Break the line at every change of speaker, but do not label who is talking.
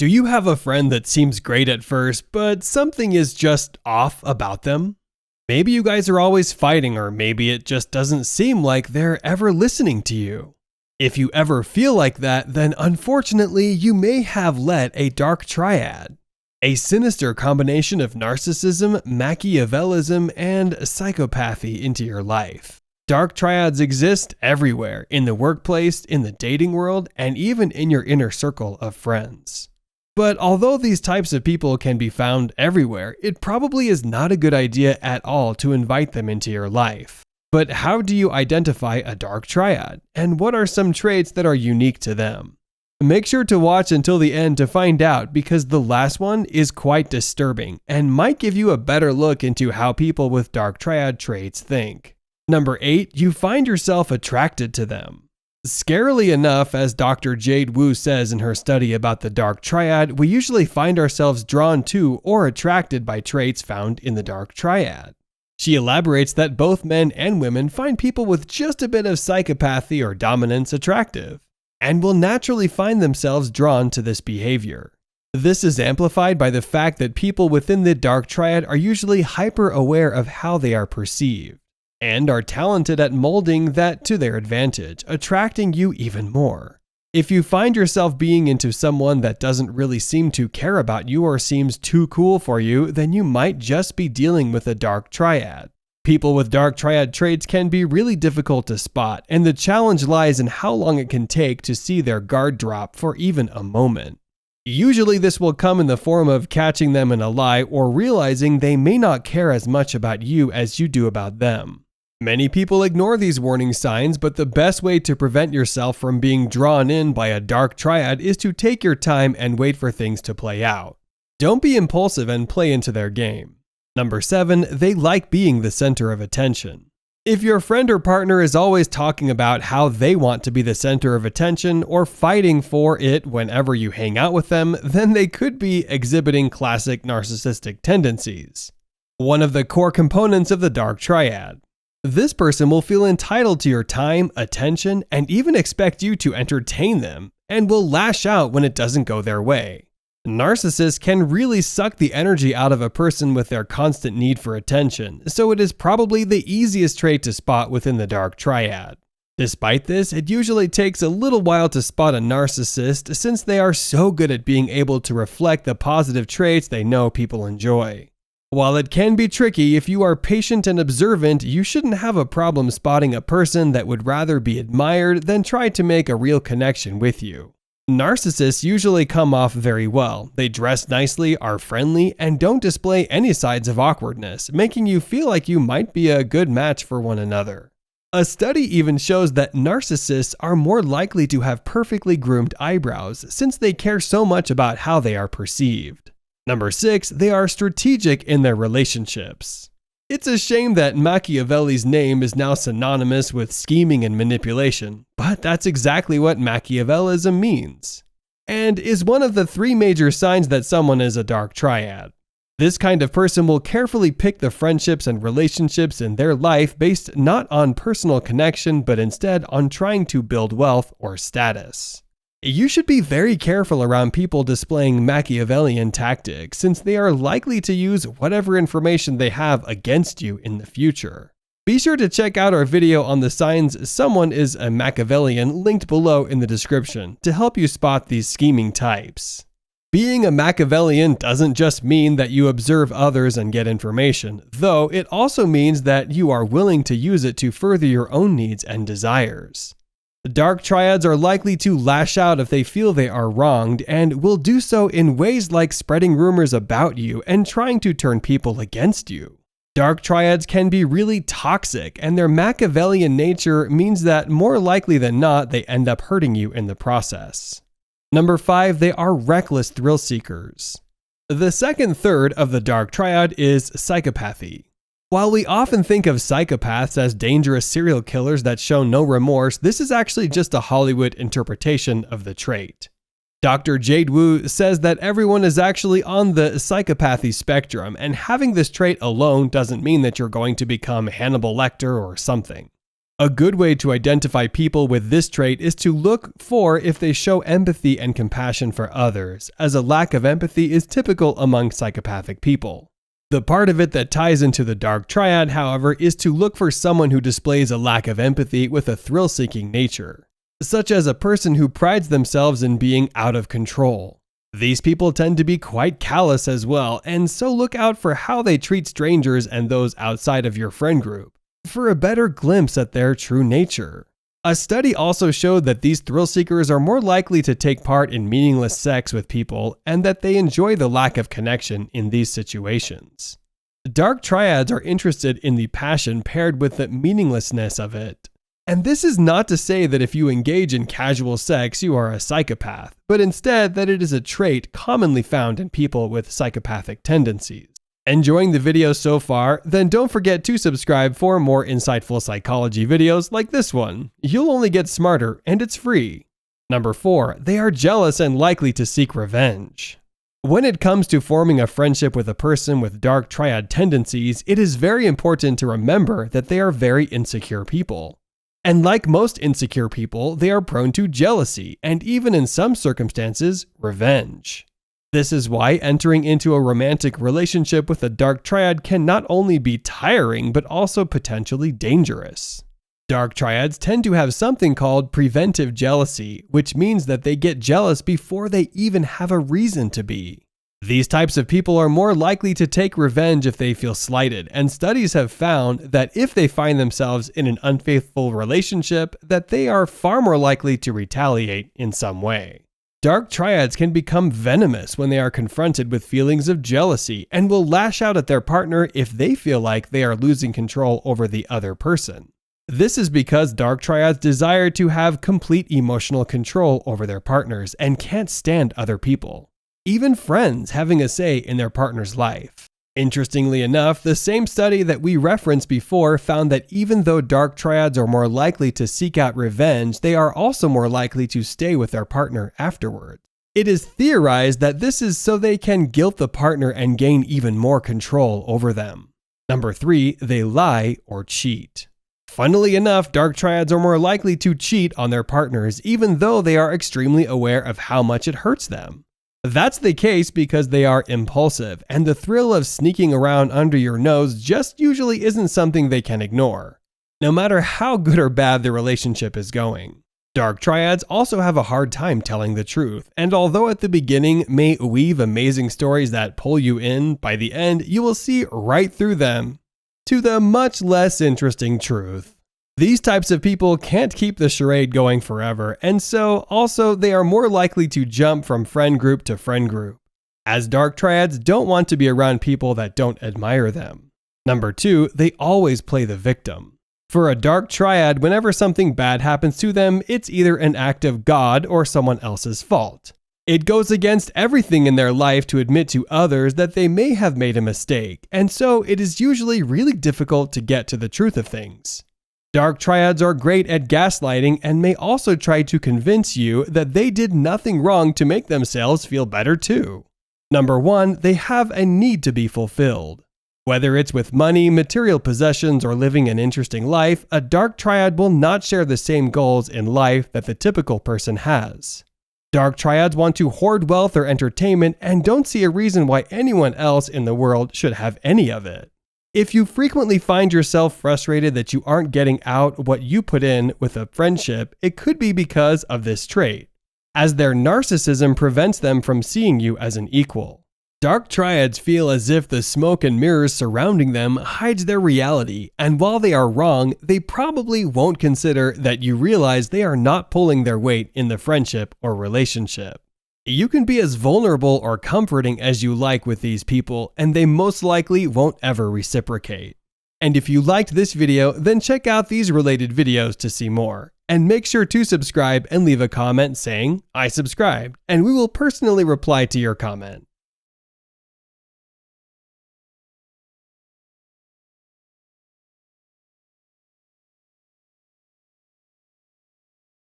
Do you have a friend that seems great at first, but something is just off about them? Maybe you guys are always fighting, or maybe it just doesn't seem like they're ever listening to you. If you ever feel like that, then unfortunately you may have let a dark triad, a sinister combination of narcissism, machiavellism, and psychopathy into your life. Dark triads exist everywhere, in the workplace, in the dating world, and even in your inner circle of friends. But although these types of people can be found everywhere, it probably is not a good idea at all to invite them into your life. But how do you identify a dark triad, and what are some traits that are unique to them? Make sure to watch until the end to find out, because the last one is quite disturbing and might give you a better look into how people with dark triad traits think. Number 8, you find yourself attracted to them. Scarily enough, as Dr. Jade Wu says in her study about the dark triad, we usually find ourselves drawn to or attracted by traits found in the dark triad. She elaborates that both men and women find people with just a bit of psychopathy or dominance attractive, and will naturally find themselves drawn to this behavior. This is amplified by the fact that people within the dark triad are usually hyper-aware of how they are perceived, and are talented at molding that to their advantage, attracting you even more. If you find yourself being into someone that doesn't really seem to care about you or seems too cool for you, then you might just be dealing with a dark triad. People with dark triad traits can be really difficult to spot, and the challenge lies in how long it can take to see their guard drop for even a moment. Usually this will come in the form of catching them in a lie or realizing they may not care as much about you as you do about them. Many people ignore these warning signs, but the best way to prevent yourself from being drawn in by a dark triad is to take your time and wait for things to play out. Don't be impulsive and play into their game. Number 7, they like being the center of attention. If your friend or partner is always talking about how they want to be the center of attention or fighting for it whenever you hang out with them, then they could be exhibiting classic narcissistic tendencies, one of the core components of the dark triad. This person will feel entitled to your time, attention, and even expect you to entertain them, and will lash out when it doesn't go their way. Narcissists can really suck the energy out of a person with their constant need for attention, so it is probably the easiest trait to spot within the dark triad. Despite this, it usually takes a little while to spot a narcissist, since they are so good at being able to reflect the positive traits they know people enjoy. While it can be tricky, if you are patient and observant, you shouldn't have a problem spotting a person that would rather be admired than try to make a real connection with you. Narcissists usually come off very well. They dress nicely, are friendly, and don't display any signs of awkwardness, making you feel like you might be a good match for one another. A study even shows that narcissists are more likely to have perfectly groomed eyebrows, since they care so much about how they are perceived. Number 6, they are strategic in their relationships. It's a shame that Machiavelli's name is now synonymous with scheming and manipulation, but that's exactly what machiavellism means, and is one of the 3 major signs that someone is a dark triad. This kind of person will carefully pick the friendships and relationships in their life based not on personal connection, but instead on trying to build wealth or status. You should be very careful around people displaying Machiavellian tactics, since they are likely to use whatever information they have against you in the future. Be sure to check out our video on the signs someone is a Machiavellian linked below in the description to help you spot these scheming types. Being a Machiavellian doesn't just mean that you observe others and get information, though it also means that you are willing to use it to further your own needs and desires. Dark triads are likely to lash out if they feel they are wronged, and will do so in ways like spreading rumors about you and trying to turn people against you. Dark triads can be really toxic, and their Machiavellian nature means that more likely than not they end up hurting you in the process. Number 5, they are reckless thrill seekers. The second third of the dark triad is psychopathy. While we often think of psychopaths as dangerous serial killers that show no remorse, this is actually just a Hollywood interpretation of the trait. Dr. Jade Wu says that everyone is actually on the psychopathy spectrum, and having this trait alone doesn't mean that you're going to become Hannibal Lecter or something. A good way to identify people with this trait is to look for if they show empathy and compassion for others, as a lack of empathy is typical among psychopathic people. The part of it that ties into the dark triad, however, is to look for someone who displays a lack of empathy with a thrill-seeking nature, such as a person who prides themselves in being out of control. These people tend to be quite callous as well, and so look out for how they treat strangers and those outside of your friend group, for a better glimpse at their true nature. A study also showed that these thrill seekers are more likely to take part in meaningless sex with people and that they enjoy the lack of connection in these situations. Dark triads are interested in the passion paired with the meaninglessness of it. And this is not to say that if you engage in casual sex you are a psychopath, but instead that it is a trait commonly found in people with psychopathic tendencies. Enjoying the video so far? Then don't forget to subscribe for more insightful psychology videos like this one. You'll only get smarter and it's free. Number 4, they are jealous and likely to seek revenge. When it comes to forming a friendship with a person with dark triad tendencies, it is very important to remember that they are very insecure people. And like most insecure people, they are prone to jealousy and even in some circumstances, revenge. This is why entering into a romantic relationship with a dark triad can not only be tiring, but also potentially dangerous. Dark triads tend to have something called preventive jealousy, which means that they get jealous before they even have a reason to be. These types of people are more likely to take revenge if they feel slighted, and studies have found that if they find themselves in an unfaithful relationship, that they are far more likely to retaliate in some way. Dark triads can become venomous when they are confronted with feelings of jealousy and will lash out at their partner if they feel like they are losing control over the other person. This is because dark triads desire to have complete emotional control over their partners and can't stand other people, even friends having a say in their partner's life. Interestingly enough, the same study that we referenced before found that even though dark triads are more likely to seek out revenge, they are also more likely to stay with their partner afterwards. It is theorized that this is so they can guilt the partner and gain even more control over them. Number 3, they lie or cheat. Funnily enough, dark triads are more likely to cheat on their partners even though they are extremely aware of how much it hurts them. That's the case because they are impulsive, and the thrill of sneaking around under your nose just usually isn't something they can ignore, no matter how good or bad the relationship is going. Dark triads also have a hard time telling the truth, and although at the beginning may weave amazing stories that pull you in, by the end you will see right through them to the much less interesting truth. These types of people can't keep the charade going forever, and so also they are more likely to jump from friend group to friend group, as dark triads don't want to be around people that don't admire them. Number 2, they always play the victim. For a dark triad, whenever something bad happens to them, it's either an act of God or someone else's fault. It goes against everything in their life to admit to others that they may have made a mistake, and so it is usually really difficult to get to the truth of things. Dark triads are great at gaslighting and may also try to convince you that they did nothing wrong to make themselves feel better too. Number 1, they have a need to be fulfilled. Whether it's with money, material possessions, or living an interesting life, a dark triad will not share the same goals in life that the typical person has. Dark triads want to hoard wealth or entertainment and don't see a reason why anyone else in the world should have any of it. If you frequently find yourself frustrated that you aren't getting out what you put in with a friendship, it could be because of this trait, as their narcissism prevents them from seeing you as an equal. Dark triads feel as if the smoke and mirrors surrounding them hides their reality, and while they are wrong, they probably won't consider that you realize they are not pulling their weight in the friendship or relationship. You can be as vulnerable or comforting as you like with these people, and they most likely won't ever reciprocate. And if you liked this video, then check out these related videos to see more. And make sure to subscribe and leave a comment saying, "I subscribed," and we will personally reply to your comment.